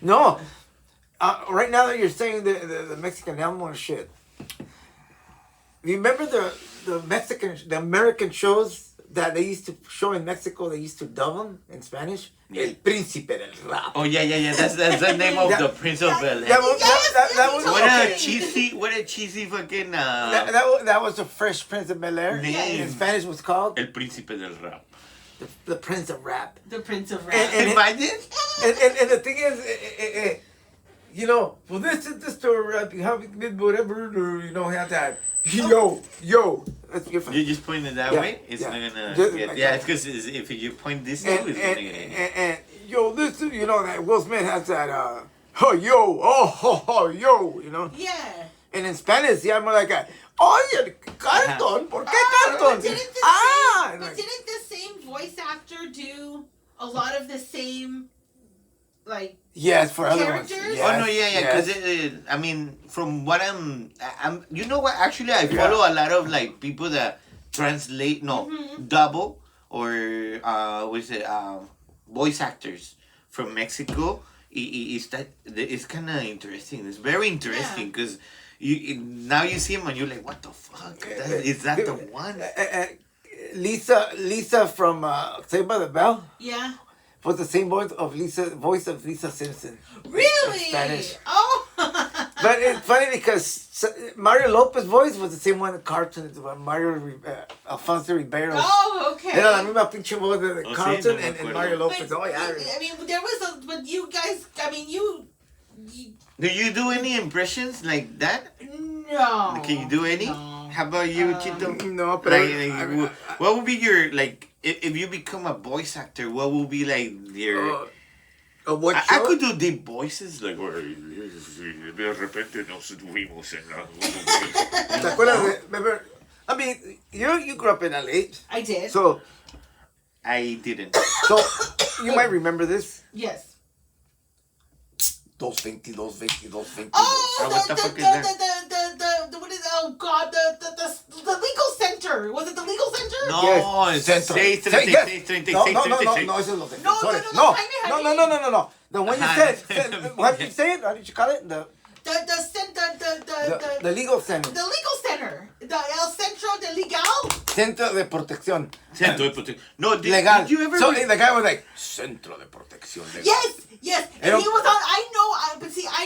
No. Right now that you're saying the Mexican Elmo and shit. Remember the American shows that they used to show in Mexico? They used to dub them in Spanish. Yeah. El Príncipe del Rap. Oh yeah. That's the name of the Prince of Bel Air. That was What a cheesy fucking. That was the Fresh Prince of Bel Air. Name. In Spanish was called El Príncipe del Rap. the Prince of Rap. The Prince of Rap. Imagine. And the thing is, you know, well, this is the story. Rap. You have whatever, you know, have that. Yo. That's your You just point it that way. It's not gonna. It's because if you point this way, it's gonna get. And yo, this is, you know, that Will Smith has that yo, you know. Yeah. And in Spanish, yeah, more like a, oye, cartón, ¿por qué cartón? But didn't the same voice actor do a lot of the same, like, yes, for other ones. characters? Yes, Oh no, yeah, because I mean, from what I'm, you know what? Actually, I follow a lot of like people that translate, double or what's it, voice actors from Mexico. It's kind of interesting. It's very interesting because now you see him and you're like, what the fuck? Is that the one? Lisa from Saved by the Bell. Yeah. Was the same voice of Lisa Simpson. Really? In Spanish. Oh. But it's funny because Mario Lopez's voice was the same one in the cartoon as Alfonso Ribeiro. Oh, okay. Era la misma pinche voz de Carlton and Mario Lopez. But, Oh, yeah. I mean, there was but you guys, I mean, you Do you do any impressions like that? no. Can you do any? No. How about you, Chito? No, but what would be your, like, if you become a voice actor, what would be like your... what I could do deep voices, like, de repente nos tuvimos en la... ¿Te acuerdas de, remember, I mean, you grew up in LA. I did. So I didn't. So you might remember this. Yes. 220. Oh, what the fuck is that? the what is, oh God, the legal center. Was it the legal center? No, Yes. it's Centro. 636. No, eso es lo que No. The one you said, what did you say it? How did you call it? The legal center. The legal center. The El Centro de Legal. Centro de Protección. Centro de Protección. No, Legal. Did you ever... So the guy was like, Centro de Protección Legal. Yes. And he was on, I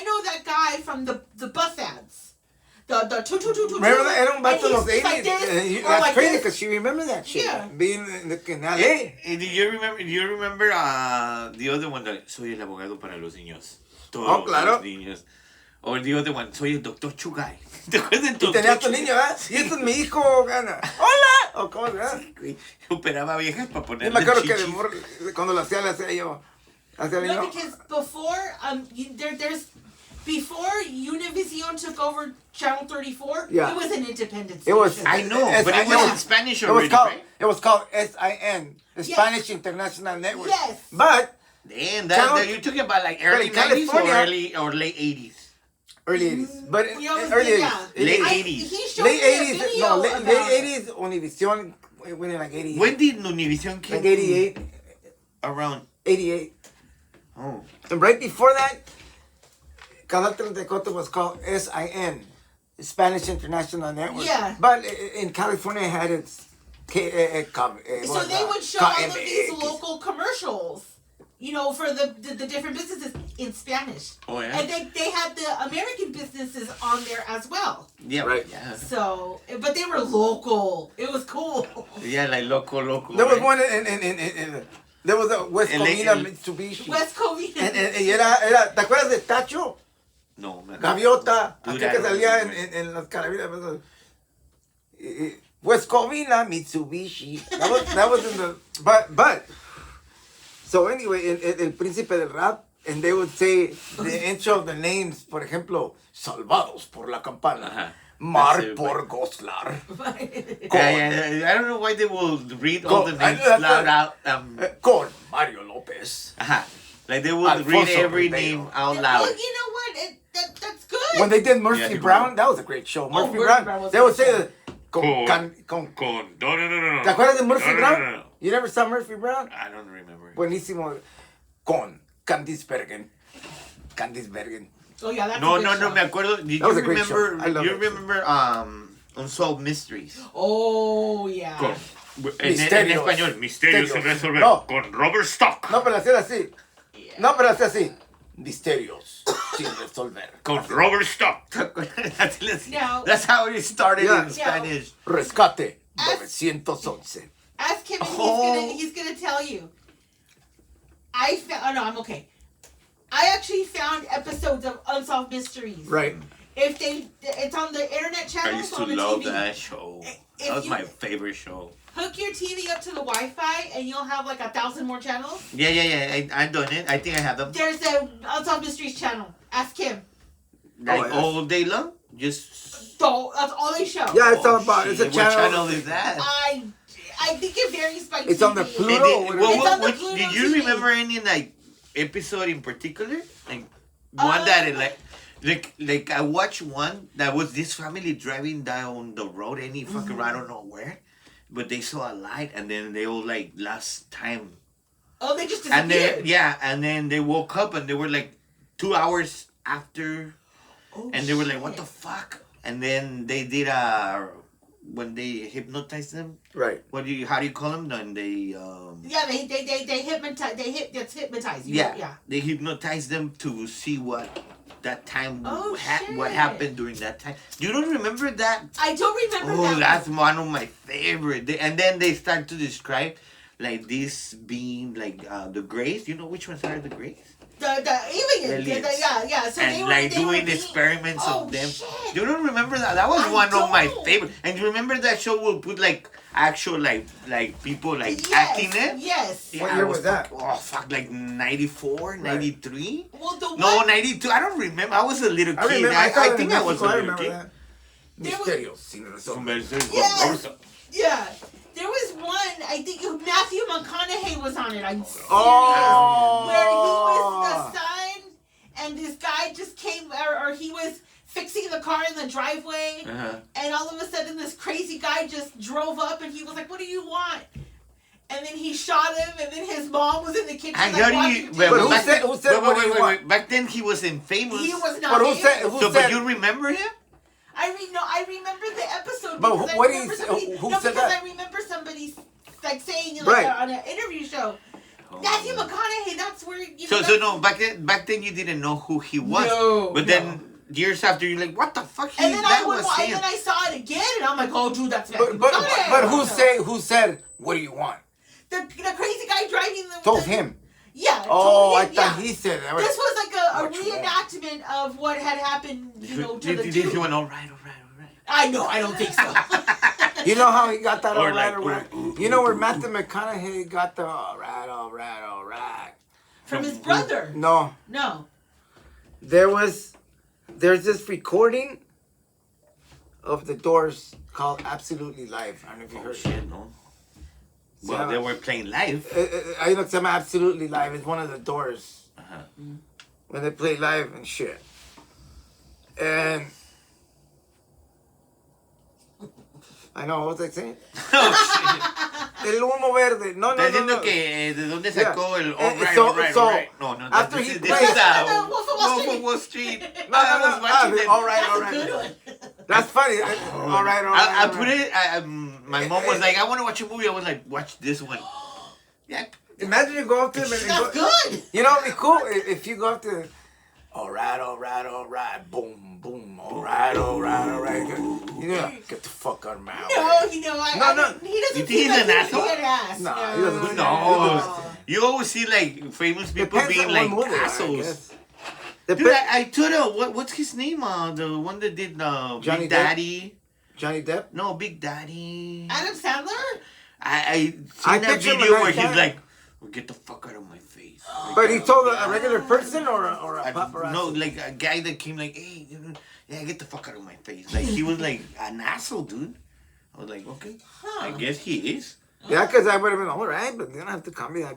know that guy from the bus ads. The 2. Remember that? Era un vato de los Like 80s. this, or That's like crazy this. because she remembers that shit. Yeah. Being in the canal. Do you remember the other one that soy el abogado para los niños? Todos claro. los niños. Or the other one, soy el doctor Chugay. ¿Te acuerdas del Y doctor tenía tu niño, ¿verdad? Y este es mi hijo, gana. ¡Hola! ¿O cómo se llama? Operaba viejas para Yo ponerle me acuerdo que chichis. cuando lo hacía, le hacía yo. Hacía No, yo. because before Univision took over Channel 34, Yeah. it was an independent station. It was. I know, but it was in Spanish already, right? It was called SIN, the Spanish International Network. Yes. But Damn, Channel- you're talking about like early But in 90s California- or late 80s? early 80s. But early 80s. Late I- 80s. He showed Late me a 80s. video No, about late it. 80s. Univision went in like 88. When did Univision came? Like 88. Around. 88. Oh. And right before that, Canal 34 was called SIN, Spanish International Network. Yeah. But in California, it had its. So they would show all of these local commercials, you know, for the different businesses in Spanish. Oh, yeah? And they had the American businesses on there as well. Yeah, Right. Yeah. So, but they were local. It was cool. Yeah, like local. There was right? one in there was a West Covina Mitsubishi. West Covina. Y era, ¿te acuerdas de Tacho? No, man. Gaviota, Dude, aquel I que don't salía remember. en las carabinas. West Covina Mitsubishi. That was in the but so anyway, el príncipe del rap, and they would say the intro of the names, por ejemplo, salvados por la campana. Ajá. Mar That's it, por Goslar. Yeah. I don't know why they will read all the names loud out. Con Mario Lopez. Like they will Alfonso read every Ribeiro. name out Well, loud. you know what? That's good. When they did Murphy Yeah. Brown, that was a great show. Murphy Murphy Brown. Brown was They would great. say con No. ¿Te acuerdas de Murphy No. Brown? You never saw Murphy Brown? I don't remember. Buenísimo. Con Candice Bergen. Candice Bergen. Oh yeah, that's No, a good show. me acuerdo. Did That was you a great remember? show. I love You that show. remember Unsolved Mysteries? Oh yeah. En español, Misterios sin resolver. No. Con Robert Stock. No, pero hacer así. Yeah. No, pero hacer así. Misterios sin resolver. Con Robert Stock. No. That's how it started Yeah. in Spanish. Rescate As- 911. Ask him, and Oh. he's gonna tell you. Oh no, I'm okay. I actually found episodes of Unsolved Mysteries. Right. It's on the internet I channels used to on the love TV. that show. If That was you- my favorite show. Hook your TV up to the Wi-Fi, and you'll have like 1,000 more channels. Yeah. I've done it. I think I have them. There's a Unsolved Mysteries channel. Ask him. Like yes. all day long? Just. So that's all they show. Yeah, it's all about. It's a Shit, channel. What channel is that? I think it varies by It's TV. on the Pluto. And Pluto, did, what is It's it? on the Pluto did you TV. remember any like episode in particular? Like one that like I watched one that was this family driving down the road any fucking I don't know where, but they saw a light and then they all like lost time. Oh, they just And disappeared. then and then they woke up and they were like 2 hours after, Oh, and they were like, "What the shit. fuck?" And then they did when they hypnotized them. Right. How do you call them? Then they Yeah, they hypnotize. That's hypnotized. yeah, they hypnotized them to see what that time Oh, what shit. happened during that time. You don't remember that? I don't remember Oh, that. that's one of my favorite. And then they start to describe like this being like the Greys. You know which ones are the Greys? The aliens. Aliens. Yeah. So And they were like they were doing being- experiments Oh, of them. shit. You don't remember that? That was I one of my don't. favorite. And you remember that show will put like actual like people like Yes, acting it? Yes. Yeah, What I year was that? Oh fuck, like 94, 93? Well, the one. No, 92. I don't remember. I was a little kid. I remember. I saw it in think I was a Mexico, I little remember kid. that. There was- Misterios sin resolver. Yes. Yeah. There was one. I think Matthew McConaughey was on it. I'm serious. Oh. Where he was the son, and this guy just came, or he was fixing the car in the driveway, and all of a sudden this crazy guy just drove up, and he was like, "What do you want?" And then he shot him, and then his mom was in the kitchen. I like, heard watching you. TV. But who said what do you want? Wait. Back then he was infamous. He was not. But who famous. said? Who So, said? but you remember him? I remember the episode. But because I what remember is- somebody- who no, said because that? I remember somebody like saying Right. on an interview show. Matthew McConaughey. That's where you. So know, no. Back then you didn't know who he was. No, But no. then years after you're like, what the fuck? And then that I would, was and him. then I saw it again, and I'm like, oh, dude, that's Matthew But McConaughey. who said? What do you want? The crazy guy driving the. Told the, him. Yeah. Oh, I told him, thought yeah. he said that. This was like a What you want? reenactment of what had happened, to the He dude. went all right. I know, I don't think so. You know how he got that Or all right, like, all right? You know where Matthew McConaughey got the all right? From his brother. No. No. There's this recording of the Doors called Absolutely Live. I don't know if you Oh heard it. shit, no. Well, Yeah. they were playing live. I know some Absolutely Live. It's one of the Doors. Uh-huh. When they play live and shit. And I know, what was I saying? Oh, El humo verde. No, Está diciendo no. que de dónde sacó el all right, So- all right, so, all right. No, after this he is played- Wolf Wolf of Wall of Street. Wall Street. No, I was watching it. all right, That's all a right. good one. That's funny. All right, all right. I all put right. it. My mom was like, "I want to watch a movie." I was like, "Watch this one." Yeah. Imagine you go up to him and That's go, good. You know, it'd be cool if you go up to, all right, boom, boom, all right. You know, get the fuck out of my way. No, he No. doesn't You seem think he's like an asshole? He an ass. No, he doesn't. No. You always see like famous people Depends being on like what movie, I assholes. guess. Dude, Dep- I told what's his name? The one that did Johnny Big Depp? Daddy. Johnny Depp? No, Big Daddy. Adam Sandler? I seen I that picture him video like where he's that. like, well, "Get the fuck out of my face." But he told a regular person or a paparazzi? No, like a guy that came like, "Hey, yeah, get the fuck out of my face." Like he was like an asshole, dude. I was like, okay, I guess he is. Yeah, because I would have been all right, but you don't have to call me that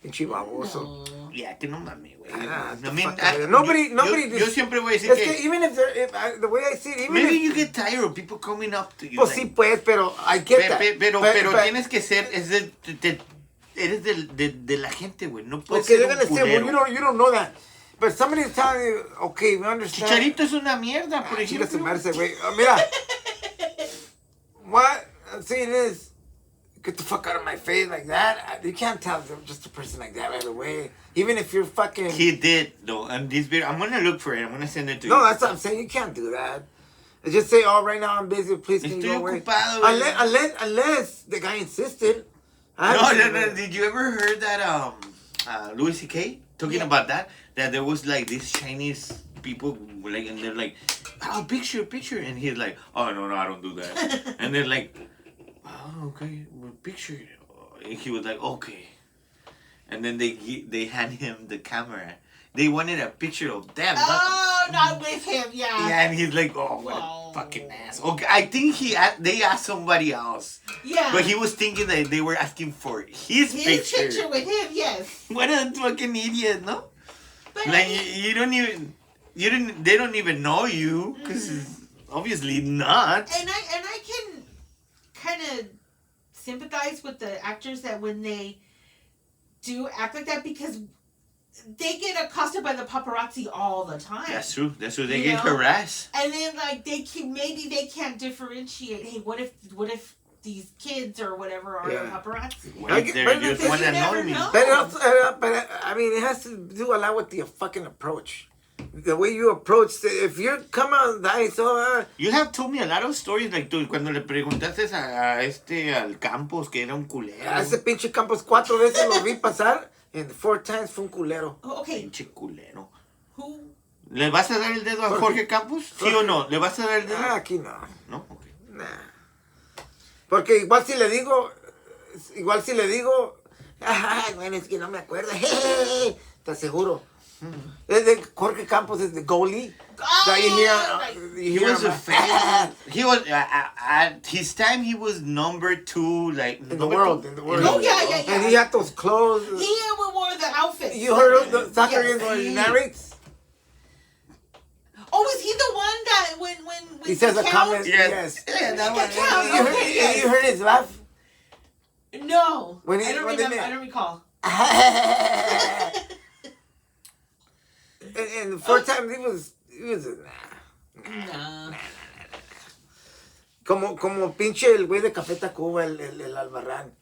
pinche baboso. Yeah, que no mames, güey. Ah, I mean, fuck out of here. Nobody yo siempre voy a decir Es que que even if they're, the way I see it, even maybe if, you get tired of people coming up to you. pues like, sí, pues, pero I get that. Pero But- tienes que ser, eres de la gente, güey. No puedes Okay, ser they're un gonna say, well, culero. you don't know that. but somebody's telling you, okay, we understand. Chicharito es una mierda, por Chinga su ejemplo. madre ese güey. Mira. What I'm saying is, get the fuck out of my face like that. You can't tell just a person like that right away. Even if you're fucking... He did, though. And this video, I'm going to look for it. I'm going to send it to you. No, that's what I'm saying. You can't do that. Just say, oh, right now I'm busy. Please can you go away? Unless the guy insisted. No. Did you ever heard that Louis C.K. talking about that? That there was like these Chinese people, like, and they're like, oh, picture. And he's like, oh, no, I don't do that. And they're like, oh, okay, well, picture. And he was like, okay. And then they hand him the camera. They wanted a picture of them. Not with him, yeah. Yeah, and he's like, oh, what a fucking ass. Okay, I think they asked somebody else. Yeah. But he was thinking that they were asking for his picture. His picture with him, yes. What a fucking idiot, no? But Like, they don't even know you, because obviously not. And I can kind of sympathize with the actors that when they do act like that, because they get accosted by the paparazzi all the time. That's true. They get harassed. And then like maybe they can't differentiate. Hey, what if these kids or whatever are paparazzi? Wait, they're just one annoying. But I mean, it has to do a lot with the fucking approach. The way you approach, if you're coming on that, You have told me a lot of stories, like tú, cuando le preguntaste al Campos que era un culero. A ese pinche Campos 4 veces lo vi pasar, and 4 times fue un culero. Okay. Pinche culero. Who? ¿Le vas a dar el dedo a Jorge Campos? ¿Sí o no? ¿Le vas a dar el dedo? Aquí no. No, ok. Nah. Porque igual si le digo, ay, bueno, es que no me acuerdo. Te aseguro. Jorge Campos is the goalie. He was a fan. He was at his time. He was number 2, like in the world. Oh yeah. And he had those clothes. He wore the outfit. You heard of the soccer games where he narrates? Oh, is he the one that when he says a comment? Yes. Yeah, that one. You heard his laugh? No. I don't remember. I don't recall. And the first time he was Nah. Como pinche el güey de Café Tacuba, el Albarrán.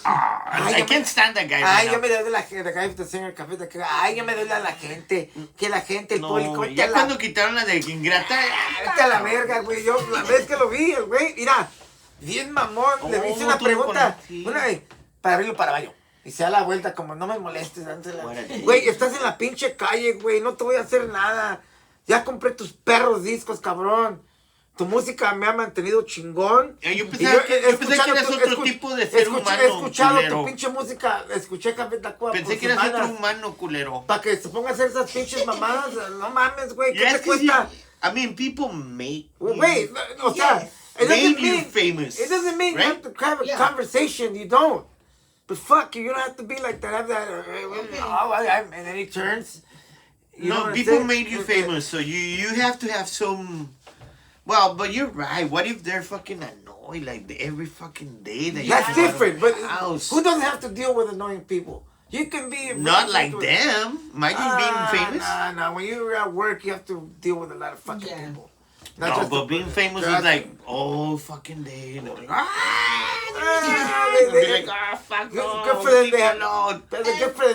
I can't stand that guy. Ay, yo me doy la gente, the guy with the singer Café Tacuba. Ay, yo me doy a la gente, que la gente, el público. Ya cuando quitaron la de Ingrata. Vete a la verga, güey. Yo la vez que lo vi, el güey, mira, bien mamón, le hice una pregunta. Una vez, para abrirlo para baño. Y se da la vuelta, como no me molestes, dánsela. Güey, estás en la pinche calle, güey, no te voy a hacer nada. Ya compré tus perros discos, cabrón. Tu música me ha mantenido chingón. Yo pensé que eras otro tipo de ser humano. He escuchado culero. tu pinche música, escuché Café Tacuba. Pensé que eras otro humano, culero. Para que se ponga a hacer esas pinches mamadas, no mames, güey, ¿qué te cuesta? I mean, people make Wait, o sea, it made doesn't you mean famous. It doesn't mean right? you have to have a conversation. You don't. But fuck you don't have to be like that. Have that. And then he turns. No, people made you famous, so you have to have some. Well, but you're right. What if they're fucking annoyed like every fucking day? That's different. But house. Who doesn't have to deal with annoying people? You can be not like them. Imagine being famous. Nah. When you're at work, you have to deal with a lot of fucking people. No, but being famous is like all fucking day. And they're like, They'll be like, fuck good for them. They have, good for them.